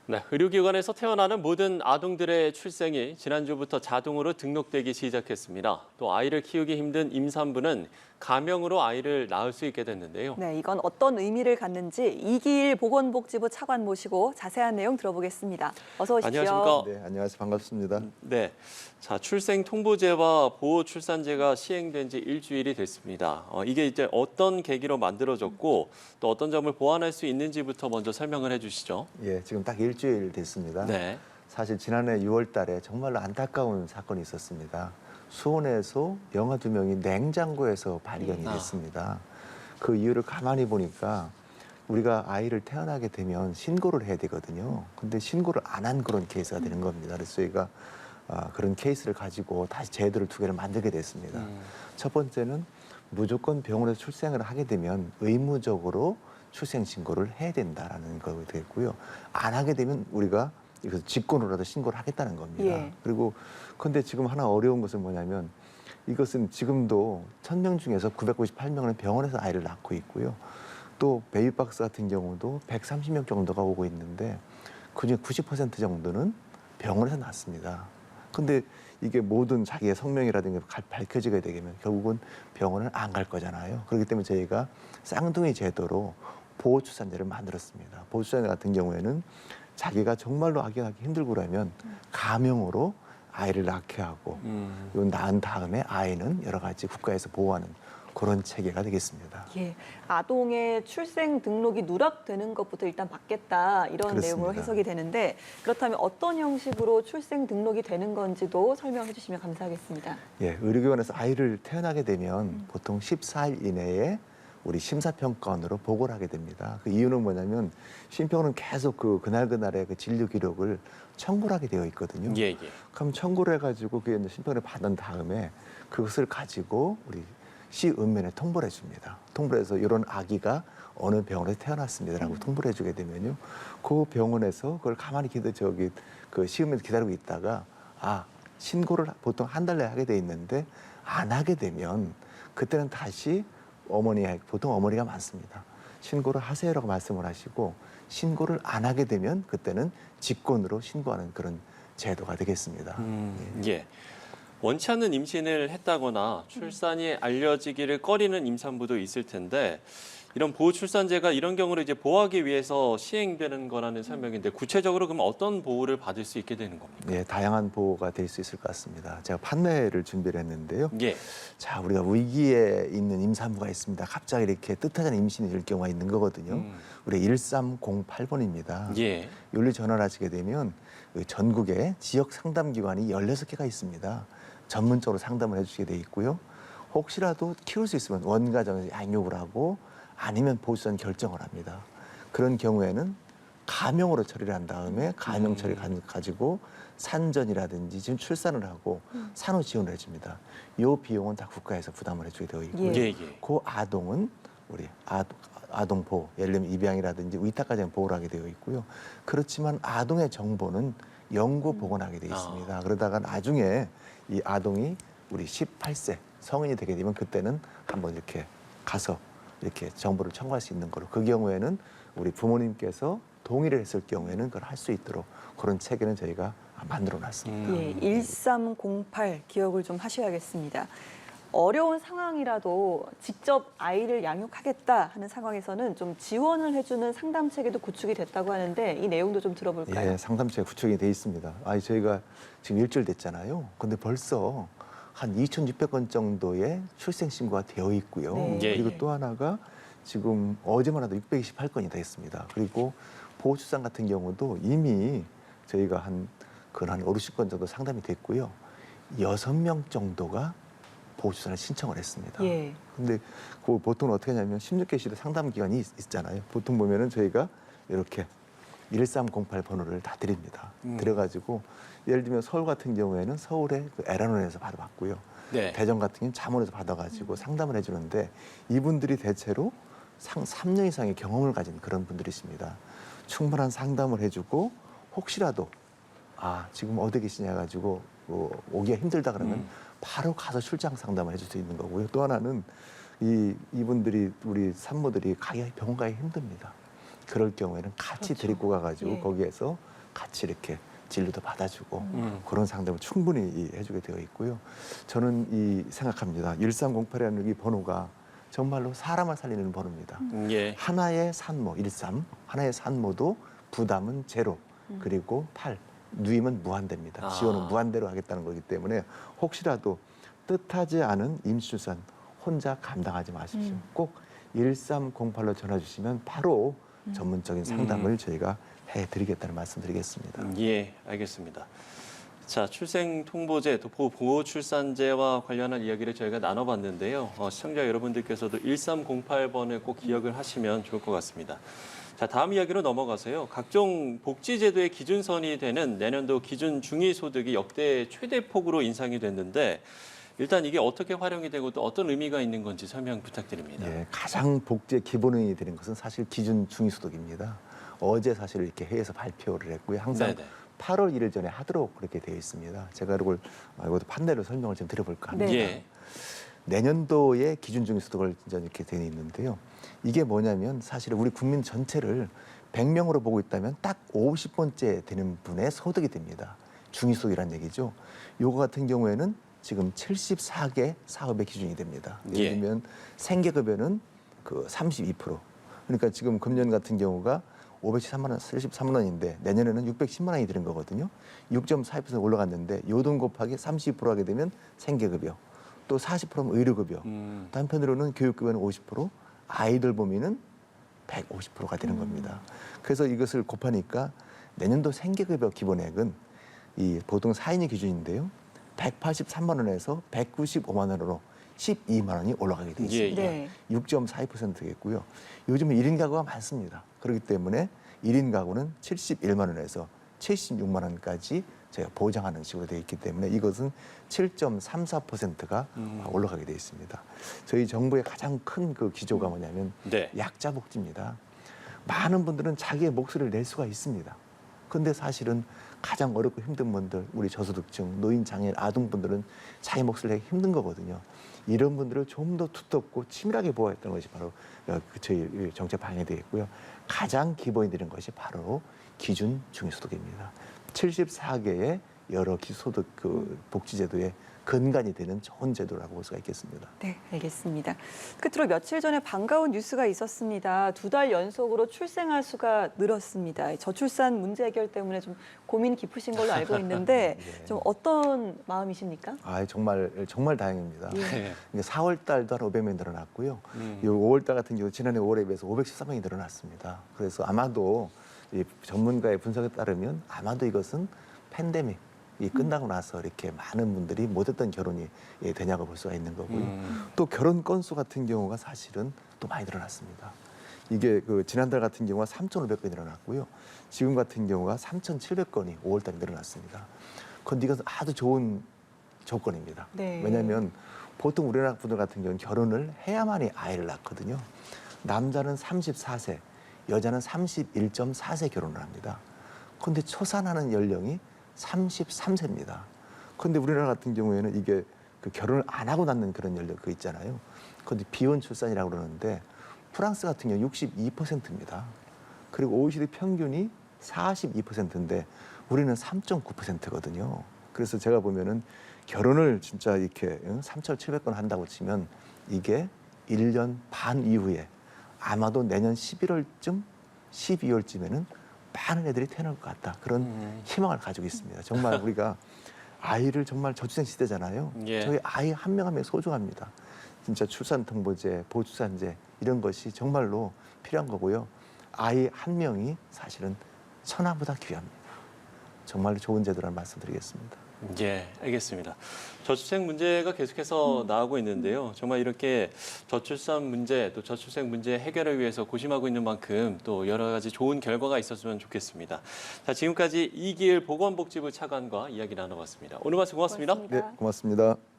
네, 의료기관에서 태어나는 모든 아동들의 출생이 지난주부터 자동으로 등록되기 시작했습니다. 또 아이를 키우기 힘든 임산부는 가명으로 아이를 낳을 수 있게 됐는데요. 네, 이건 어떤 의미를 갖는지 이기일 보건복지부 차관 모시고 자세한 내용 들어보겠습니다. 어서 오십시오. 안녕하십니까? 네, 안녕하세요. 반갑습니다. 네, 자 출생 통보제와 보호 출산제가 시행된 지 일주일이 됐습니다. 이게 이제 어떤 계기로 만들어졌고 또 어떤 점을 보완할 수 있는지부터 먼저 설명을 해주시죠. 예, 지금 딱 일주일 됐습니다. 네. 사실 지난해 6월 달에 정말로 안타까운 사건이 있었습니다. 수원에서 영아 2명이 냉장고에서 발견이 됐습니다. 그 이유를 가만히 보니까 우리가 아이를 태어나게 되면 신고를 해야 되거든요. 근데 신고를 안 한 그런 케이스가 되는 겁니다. 그래서 저희가 그런 케이스를 가지고 다시 제도를 2개를 만들게 됐습니다. 첫 번째는 무조건 병원에서 출생을 하게 되면 의무적으로 출생 신고를 해야 된다라는 거가 되겠고요. 안 하게 되면 우리가 이것을 직권으로라도 신고를 하겠다는 겁니다. 예. 그리고 근데 지금 하나 어려운 것은 뭐냐면 이것은 지금도 1000명 중에서 998명은 병원에서 아이를 낳고 있고요. 또 베이비박스 같은 경우도 130명 정도가 오고 있는데 그중에 90% 정도는 병원에서 낳습니다. 근데 이게 모든 자기의 성명이라든가 밝혀지게 되면 결국은 병원을 안 갈 거잖아요. 그렇기 때문에 저희가 쌍둥이 제도로 보호출산제를 만들었습니다. 보호출산제 같은 경우에는 자기가 정말로 아기 낳기 힘들고 그러면 가명으로 아이를 낳게 하고 낳은 다음에 아이는 여러 가지 국가에서 보호하는 그런 체계가 되겠습니다. 예, 아동의 출생 등록이 누락되는 것부터 일단 받겠다 이런 그렇습니다. 내용으로 해석이 되는데 그렇다면 어떤 형식으로 출생 등록이 되는 건지도 설명해 주시면 감사하겠습니다. 예, 의료기관에서 아이를 태어나게 되면 보통 14일 이내에 우리 심사평가원으로 보고를 하게 됩니다. 그 이유는 뭐냐면 심평원은 계속 그날의 그 진료 기록을 청구를 하게 되어 있거든요. 예, 예. 그럼 청구를 해가지고 그게 이제 심평을 받은 다음에 그것을 가지고 우리 시의원면에 통보를 해줍니다. 통보를 해서 이런 아기가 어느 병원에서 태어났습니다라고 통보를 해주게 되면요, 그 병원에서 그걸 가만히 그 시의원면에서 기다리고 있다가 신고를 보통 한 달 내에 하게 돼 있는데 안 하게 되면 그때는 다시 보통 어머니가 많습니다. 신고를 하세요라고 말씀을 하시고 신고를 안 하게 되면 그때는 직권으로 신고하는 그런 제도가 되겠습니다. 예. 원치 않는 임신을 했다거나 출산이 알려지기를 꺼리는 임산부도 있을 텐데 이런 보호출산제가 이런 경우를 이제 보호하기 위해서 시행되는 거라는 설명인데 구체적으로 그럼 어떤 보호를 받을 수 있게 되는 겁니까? 예, 다양한 보호가 될 수 있을 것 같습니다. 제가 판례를 준비를 했는데요. 예. 자, 우리가 위기에 있는 임산부가 있습니다. 갑자기 이렇게 뜻하지 않은 임신이 될 경우가 있는 거거든요. 우리 1308번입니다. 예. 여기로 전화를 하시게 되면 전국에 지역 상담기관이 16개가 있습니다. 전문적으로 상담을 해주시게 돼 있고요. 혹시라도 키울 수 있으면 원가정에서 양육을 하고 아니면 보호출산 결정을 합니다. 그런 경우에는 가명으로 처리를 한 다음에 가명 처리 가지고 산전이라든지 지금 출산을 하고 산후 지원을 해줍니다. 이 비용은 다 국가에서 부담을 해주게 되어 있고요. 예, 예. 그 아동은 우리 아동 보호, 예를 들면 입양이라든지 위탁까지 보호를 하게 되어 있고요. 그렇지만 아동의 정보는 영구 보관하게 되어 있습니다. 그러다가 나중에 이 아동이 우리 18세 성인이 되게 되면 그때는 한번 이렇게 가서 이렇게 정보를 청구할 수 있는 거로, 그 경우에는 우리 부모님께서 동의를 했을 경우에는 그걸 할 수 있도록 그런 체계는 저희가 만들어 놨습니다. 예, 1308 기억을 좀 하셔야겠습니다. 어려운 상황이라도 직접 아이를 양육하겠다 하는 상황에서는 좀 지원을 해주는 상담 체계도 구축이 됐다고 하는데 이 내용도 좀 들어볼까요? 예, 상담체가 구축이 돼 있습니다. 저희가 지금 일주일 됐잖아요. 근데 벌써 한 2,600건 정도의 출생 신고가 되어 있고요. 네. 그리고 예. 또 하나가 지금 어제만 해도 628건이 다 있습니다. 그리고 보호출산 같은 경우도 이미 저희가 한 50건 정도 상담이 됐고요. 6명 정도가 보호출산을 신청을 했습니다. 예. 근데 그 보통 어떻게 하냐면 16개시도 상담 기관이 있잖아요. 보통 보면은 저희가 이렇게 1308 번호를 다 드립니다. 드려가지고 예를 들면 서울 같은 경우에는 서울의 에라논에서 바로 받고요. 네. 대전 같은 경우는 잠원에서 받아가지고 상담을 해주는데 이분들이 대체로 3년 이상의 경험을 가진 그런 분들이십니다. 충분한 상담을 해주고 혹시라도 지금 어디 계시냐 해가지고 오기가 힘들다 그러면 바로 가서 출장 상담을 해줄 수 있는 거고요. 또 하나는 이분들이 우리 산모들이 병원 가기 힘듭니다. 그럴 경우에는 같이 그렇죠. 데리고 가가지고 예. 거기에서 같이 이렇게 진료도 받아주고 그런 상담을 충분히 해주게 되어 있고요. 저는 생각합니다. 1308이라는 이 번호가 정말로 사람을 살리는 번호입니다. 예. 하나의 산모 13, 하나의 산모도 부담은 제로, 그리고 8, 누임은 무한대입니다. 아. 지원은 무한대로 하겠다는 거기 때문에 혹시라도 뜻하지 않은 임시출산 혼자 감당하지 마십시오. 꼭 1308로 전화 주시면 바로 전문적인 상담을 저희가 해드리겠다는 말씀드리겠습니다. 예, 알겠습니다. 자, 출생통보제, 또 보호출산제와 관련한 이야기를 저희가 나눠봤는데요. 시청자 여러분들께서도 1308번을 꼭 기억을 하시면 좋을 것 같습니다. 자, 다음 이야기로 넘어가서요. 각종 복지제도의 기준선이 되는 내년도 기준 중위소득이 역대 최대폭으로 인상이 됐는데 일단 이게 어떻게 활용이 되고 또 어떤 의미가 있는 건지 설명 부탁드립니다. 예, 가장 복지의 기본이 되는 것은 사실 기준 중위소득입니다. 어제 사실 이렇게 회의에서 발표를 했고요. 항상 네네. 8월 1일 전에 하도록 그렇게 되어 있습니다. 제가 이걸 판례로 설명을 좀 드려볼까 합니다. 네. 예. 내년도에 기준 중위소득을 이제 이렇게 되어 있는데요. 이게 뭐냐면 사실 우리 국민 전체를 100명으로 보고 있다면 딱 50번째 되는 분의 소득이 됩니다. 중위소득이란 얘기죠. 요거 같은 경우에는 지금 74개 사업의 기준이 됩니다. 예를 예. 들면 생계급여는 그 32%. 그러니까 지금 금년 같은 경우가 513만 원, 73만 원인데 내년에는 610만 원이 되는 거거든요. 6.42% 올라갔는데 요 돈 곱하기 32% 하게 되면 생계급여, 또 40%면 의료급여, 또 한편으로는 교육급여는 50%, 아이들 범위는 150%가 되는 겁니다. 그래서 이것을 곱하니까 내년도 생계급여 기본액은 이 보통 4인이 기준인데요. 183만 원에서 195만 원으로 12만 원이 올라가게 돼 있습니다. 예, 네. 6.42%겠고요. 요즘은 1인 가구가 많습니다. 그렇기 때문에 1인 가구는 71만 원에서 76만 원까지 저희가 보장하는 식으로 되어 있기 때문에 이것은 7.34%가 올라가게 되어 있습니다. 저희 정부의 가장 큰 그 기조가 뭐냐면 네. 약자 복지입니다. 많은 분들은 자기의 목소리를 낼 수가 있습니다. 그런데 사실은 가장 어렵고 힘든 분들, 우리 저소득층, 노인, 장애인, 아동분들은 자기 목소리를 내기 힘든 거거든요. 이런 분들을 좀 더 두텁고 치밀하게 보호했던 것이 바로 저희 정책 방향이 되겠고요. 가장 기본이 되는 것이 바로 기준 중위소득입니다. 74개의 여러 기소득 복지제도의 근간이 되는 좋은 제도라고 볼 수가 있겠습니다. 네, 알겠습니다. 끝으로 며칠 전에 반가운 뉴스가 있었습니다. 2달 연속으로 출생아 수가 늘었습니다. 저출산 문제 해결 때문에 좀 고민 깊으신 걸로 알고 있는데 예. 좀 어떤 마음이십니까? 정말 다행입니다. 예. 4월 달도 한 500명이 늘어났고요. 이 5월 달 같은 경우 지난해 5월에 비해서 513명이 늘어났습니다. 그래서 아마도 이 전문가의 분석에 따르면 아마도 이것은 팬데믹 이 끝나고 나서 이렇게 많은 분들이 못했던 결혼이 되냐고 볼 수가 있는 거고요. 또 결혼 건수 같은 경우가 사실은 또 많이 늘어났습니다. 이게 지난달 같은 경우가 3,500건이 늘어났고요. 지금 같은 경우가 3,700건이 5월 달에 늘어났습니다. 그런데 이것은 아주 좋은 조건입니다. 네. 왜냐하면 보통 우리나라 분들 같은 경우는 결혼을 해야만이 아이를 낳거든요. 남자는 34세, 여자는 31.4세 결혼을 합니다. 그런데 초산하는 연령이 33세입니다. 그런데 우리나라 같은 경우에는 이게 결혼을 안 하고 낳는 그런 연령 있잖아요. 그런데 비혼 출산이라고 그러는데 프랑스 같은 경우 62%입니다. 그리고 OECD 평균이 42%인데 우리는 3.9%거든요. 그래서 제가 보면은 결혼을 진짜 이렇게 3,700건 한다고 치면 이게 1년 반 이후에 아마도 내년 11월쯤, 12월쯤에는 많은 애들이 태어날 것 같다. 그런 희망을 가지고 있습니다. 정말 우리가 아이를 정말 저출생 시대잖아요. 예. 저희 아이 한 명 한 명 소중합니다. 진짜 출산통보제, 보호출산제 이런 것이 정말로 필요한 거고요. 아이 한 명이 사실은 천하보다 귀합니다. 정말로 좋은 제도라는 말씀드리겠습니다. 예, 알겠습니다. 저출생 문제가 계속해서 나오고 있는데요. 정말 이렇게 저출산 문제, 또 저출생 문제 해결을 위해서 고심하고 있는 만큼 또 여러 가지 좋은 결과가 있었으면 좋겠습니다. 자, 지금까지 이기일 보건복지부 차관과 이야기 나눠봤습니다. 오늘 말씀 고맙습니다. 고맙습니다. 네, 고맙습니다.